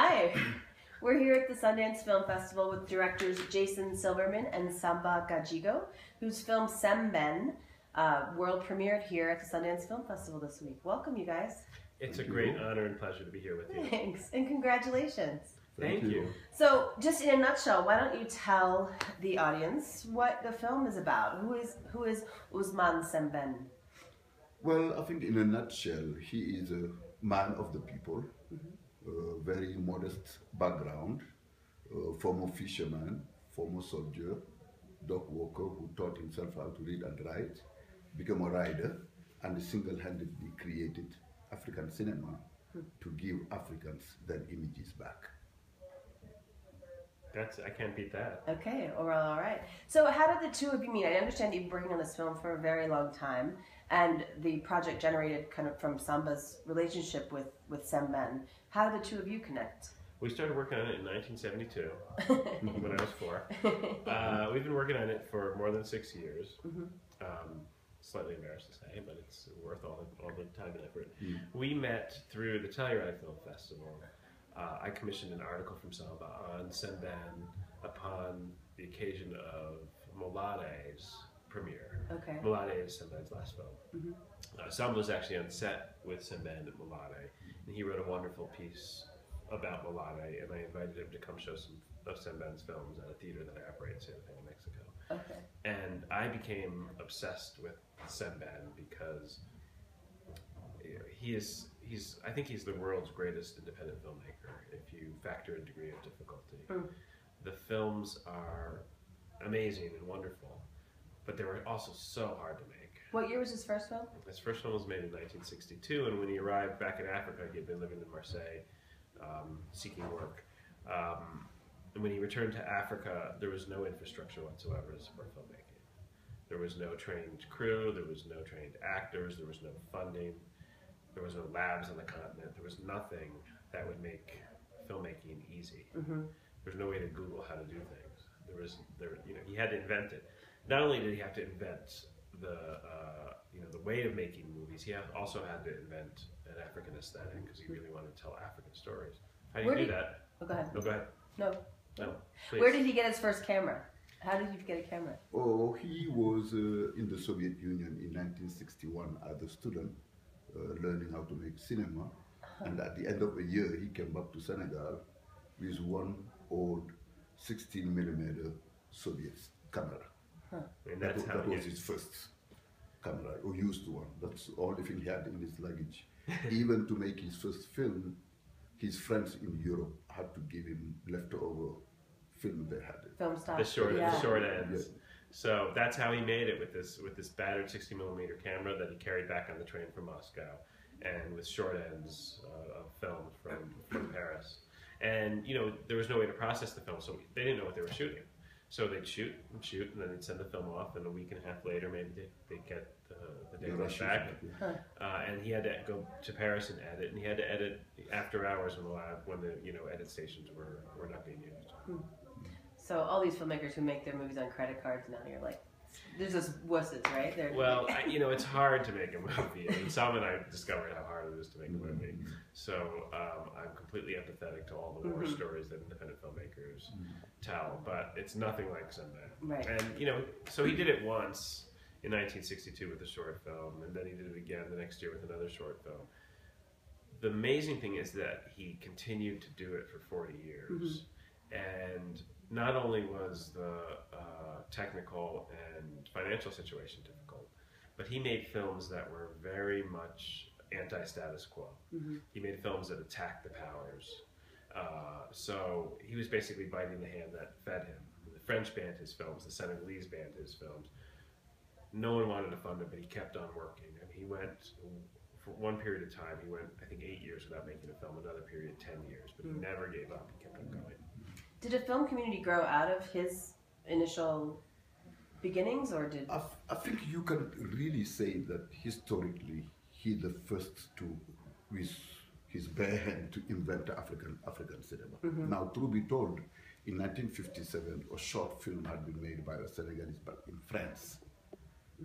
Hi, we're here at the Sundance Film Festival with directors Jason Silverman and Samba Gadjigo, whose film Sembene world premiered here at the Sundance Film Festival this week. Welcome, you guys. It's a great honor and pleasure to be here with you. Thanks, and congratulations. Thank you. So, just in a nutshell, why don't you tell the audience what the film is about? Who is Ousmane Sembéne? Well, I think in a nutshell, he is a man of the people, very modest background, former fisherman, former soldier, dockworker who taught himself how to read and write, became a writer, and single-handedly created African cinema to give Africans their images back. I can't beat that. Okay, all right. So how did the two of you meet? I understand you've been working on this film for a very long time, and the project generated kind of from Samba's relationship with Sembene. How did the two of you connect? We started working on it in 1972, when I was 4. We've been working on it for more than 6 years. Slightly embarrassed to say, but it's worth all the time and effort. We met through the Telluride Film Festival. I commissioned an article from Samba on Sembene upon the occasion of Molade's premiere. Okay. Molade is Sembene's last film. Samba was actually on set with Sembene at Molade, and he wrote a wonderful piece about Molade, and I invited him to come show some of Sembene's films at a theater that I operate in Santa Fe, New Mexico. Okay. And I became obsessed with Sembene because I think he's the world's greatest independent filmmaker if you factor in degree of difficulty. The films are amazing and wonderful, but they were also so hard to make. What year was his first film? His first film was made in 1962, and when he arrived back in Africa, he had been living in Marseille, seeking work. And when he returned to Africa, there was no infrastructure whatsoever to support filmmaking. There was no trained crew, there was no trained actors, there was no funding. There was no labs on the continent. There was nothing that would make filmmaking easy. There's no way to Google how to do things. He had to invent it. Not only did he have to invent the way of making movies, he also had to invent an African aesthetic because he really wanted to tell African stories. How do you do that? Oh, go ahead. No, go ahead. No. Please. Where did he get his first camera? How did you get a camera? Oh, he was in the Soviet Union in 1961 as a student, learning how to make cinema, and at the end of a year he came back to Senegal with one old 16mm Soviet camera. That was his first camera, or used one. That's all the thing he had in his luggage. Even to make his first film, his friends in Europe had to give him leftover film they had. Film stock. The short ends. Yeah. So that's how he made it with this battered 60mm camera that he carried back on the train from Moscow, and with short ends of film from Paris. And there was no way to process the film, so they didn't know what they were shooting. So they'd shoot, and then they'd send the film off, and a week and a half later, maybe they'd get the day back. And he had to go to Paris and edit, and he had to edit after hours when the edit stations were not being used. So all these filmmakers who make their movies on credit cards now, you're like, there's those wusses, right? Well, it's hard to make a movie. I mean, Sam and I discovered how hard it is to make a movie. So I'm completely empathetic to all the war stories that independent filmmakers tell, but it's nothing like Sembene. Right. And so he did it once in 1962 with a short film, and then he did it again the next year with another short film. The amazing thing is that he continued to do it for 40 years, and not only was the technical and financial situation difficult, but he made films that were very much anti-status quo. He made films that attacked the powers. So he was basically biting the hand that fed him. The French banned his films, the Senegalese banned his films. No one wanted to fund him, but he kept on working. And he went, for one period of time, he went, I think, 8 years without making a film, another period 10 years, but he never gave up, he kept on going. Did a film community grow out of his initial beginnings, or did... I think you can really say that historically he's the first to, with his bare hand, to invent African cinema. Now, truth be told, in 1957, a short film had been made by a Senegalese in France,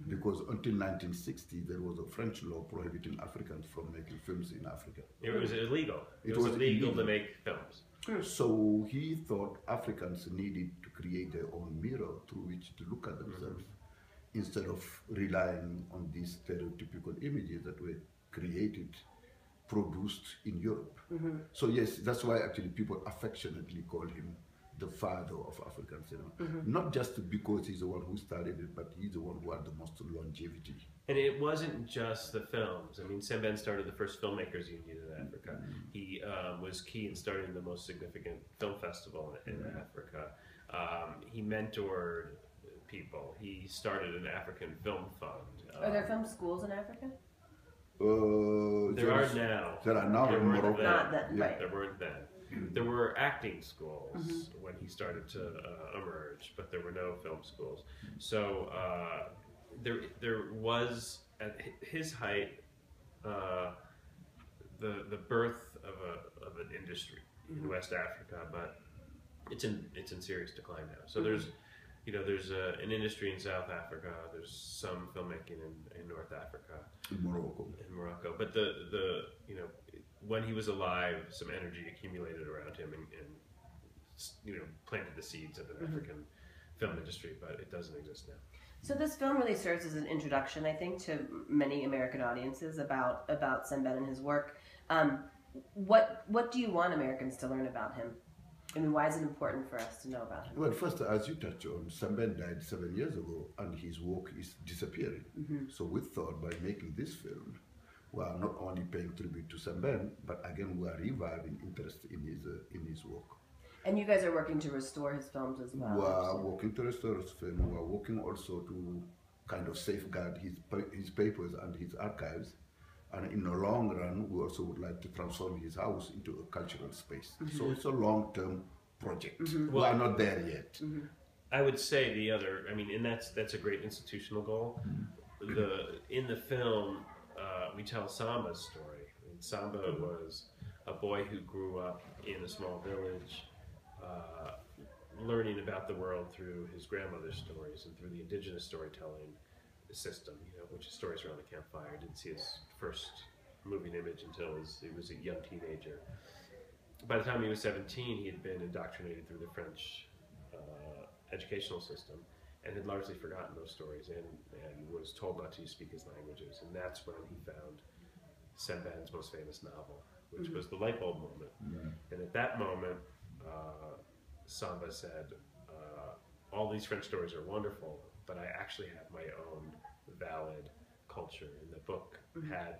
because until 1960 there was a French law prohibiting Africans from making films in Africa. It was illegal. It was illegal to make films. So he thought Africans needed to create their own mirror through which to look at themselves, instead of relying on these stereotypical images that were created, produced in Europe. So yes, that's why actually people affectionately call him the father of African cinema. Not just because he's the one who started it, but he's the one who had the most longevity. And it wasn't just the films. I mean, Sembene started the first filmmakers union in Africa. He was key in starting the most significant film festival in Africa. He mentored people. He started an African film fund. Are there film schools in Africa? There are now. There are now There in weren't Morocco. then. Not that, right. There weren't then. There were acting schools when he started to emerge, but there were no film schools. So there was, at his height, the birth of an industry in West Africa, but it's in serious decline now. So there's an industry in South Africa. There's some filmmaking in North Africa, In Morocco. But when he was alive, some energy accumulated around him and planted the seeds of an African film industry. But it doesn't exist now. So this film really serves as an introduction, I think, to many American audiences about Sembene and his work. What do you want Americans to learn about him? I mean, why is it important for us to know about him? Well, first, as you touched on, Sembene died 7 years ago, and his work is disappearing. So we thought by making this film, we are not only paying tribute to Sembene, but again we are reviving interest in his work. And you guys are working to restore his films as well. We are working to restore his film. We are working also to kind of safeguard his papers and his archives. And in the long run, we also would like to transform his house into a cultural space. So it's a long-term project. We are not there yet. I would say and that's a great institutional goal. In the film, we tell Samba's story. And Samba was a boy who grew up in a small village, learning about the world through his grandmother's stories and through the indigenous storytelling system, which is stories around the campfire. Didn't see his first moving image until he was a young teenager. By the time he was 17, he had been indoctrinated through the French educational system and had largely forgotten those stories and was told not to speak his languages. And that's when he found Sembene's most famous novel, which was the light bulb moment. And at that moment, Samba said, all these French stories are wonderful, but I actually have my own valid culture. And the book had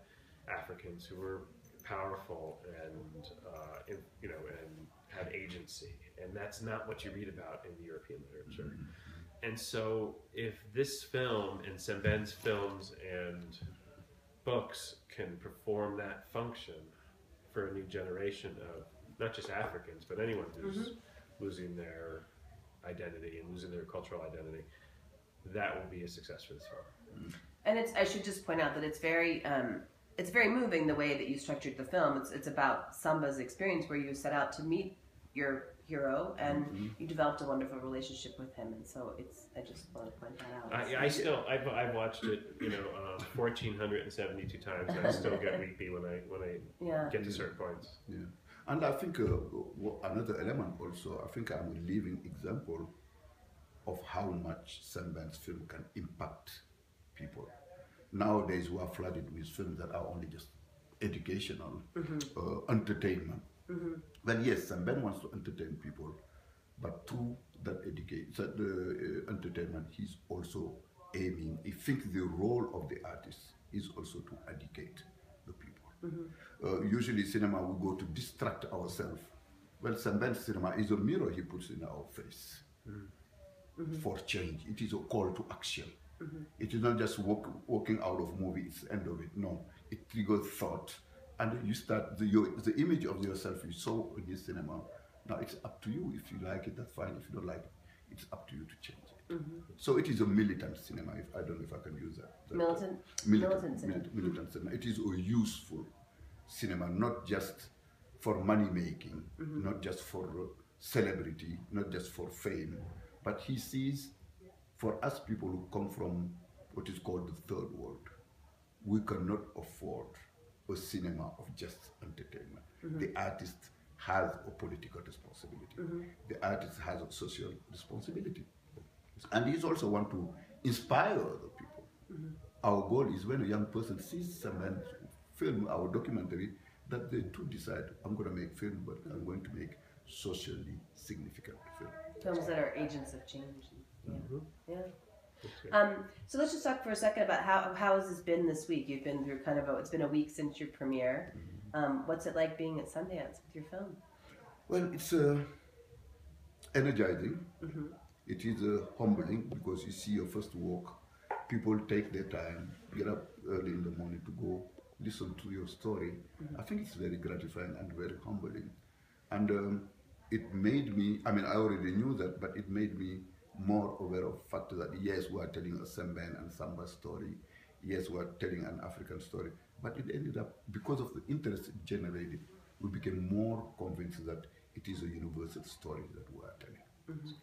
Africans who were powerful and had agency, and that's not what you read about in the European literature. And so, if this film and Sembene's films and books can perform that function for a new generation of not just Africans, but anyone who's losing their identity and losing their cultural identity, that will be a success for this film. And I should just point out that it's very moving the way that you structured the film. It's about Samba's experience where you set out to meet your hero and you developed a wonderful relationship with him. And so I just want to point that out. I've watched it 1,472 times, and I still get weepy when I get to certain points. Yeah. And I think another element also, I think I'm a living example of how much Sembene's film can impact people. Nowadays, we are flooded with films that are only just educational, entertainment. Well, yes, Sembene wants to entertain people, but through that entertainment, he's also aiming. I think the role of the artist is also to educate the people. Usually, cinema we go to distract ourselves. Well, Sembene's cinema is a mirror he puts in our face for change. It is a call to action. It is not just walking out of movie, it's the end of it. No, it triggers thought. And you start, the image of yourself you saw in your cinema. Now it's up to you. If you like it, that's fine. If you don't like it, it's up to you to change it. So it is a militant cinema. I don't know if I can use that. Militant cinema. Militant cinema. It is a useful cinema, not just for money making, not just for celebrity, not just for fame, but he sees, for us people who come from what is called the third world. We cannot afford a cinema of just entertainment. The artist has a political responsibility. The artist has a social responsibility. And he also want to inspire other people. Our goal is when a young person sees someone film our documentary, that they too decide, I'm going to make film, but I'm going to make socially significant film. Films that are agents of change. Yeah. So let's just talk for a second about how has this been this week? You've been through it's been a week since your premiere. What's it like being at Sundance with your film? Well, it's energizing. It is humbling because you see your first walk. People take their time, get up early in the morning to go listen to your story. I think it's very gratifying and very humbling. And it made me, I already knew that, but it made me more aware of the fact that yes, we are telling a Sembene and Samba story. Yes, we are telling an African story. But it ended up, because of the interest it generated, we became more convinced that it is a universal story that we are telling.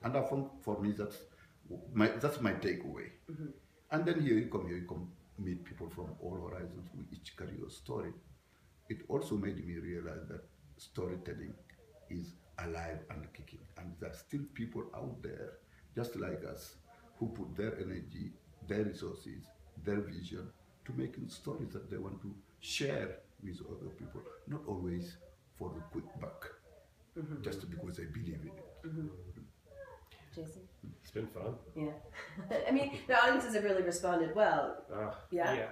And I think for me, that's my takeaway. And then here you come meet people from all horizons. We each carry a story. It also made me realize that storytelling is alive and kicking. And there are still people out there, just like us, who put their energy, their resources, their vision to making stories that they want to share with other people. Not always for the quick buck, just because they believe in it. Jason? It's been fun. Yeah. The audiences have really responded well. Yeah.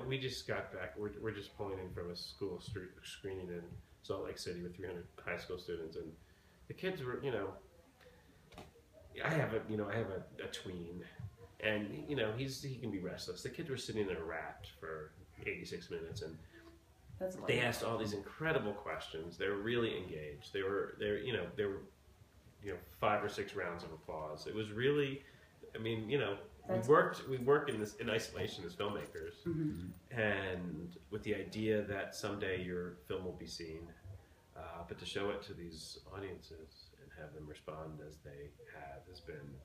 We just got back. We're just pulling in from a school screening in Salt Lake City with 300 high school students, and the kids were, I have a tween, and he can be restless. The kids were sitting there wrapped for 86 minutes, and they asked all these incredible questions. They were really engaged. They were 5 or 6 rounds of applause. It was really, we work in isolation as filmmakers, and with the idea that someday your film will be seen, but to show it to these audiences and have them respond as they have has been,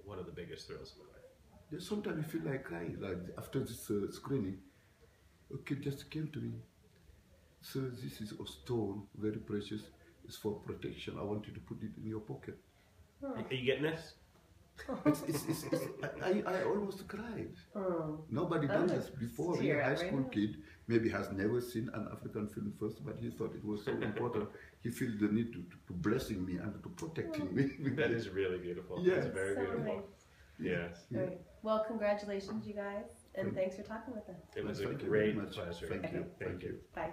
one of the biggest thrills of my life. Sometimes you feel like crying. Like after this screening, a kid just came to me. So this is a stone, very precious. It's for protection. I want you to put it in your pocket. Are you getting this? I almost cried. Nobody done this before. A high school kid maybe has never seen an African film first, but he thought it was so important. He feels the need to blessing me and to protecting me. That is really beautiful. Yes. It's very beautiful. Yes. Right. Well, congratulations, you guys, and thanks for talking with us. It was a great pleasure. Thank you. Bye.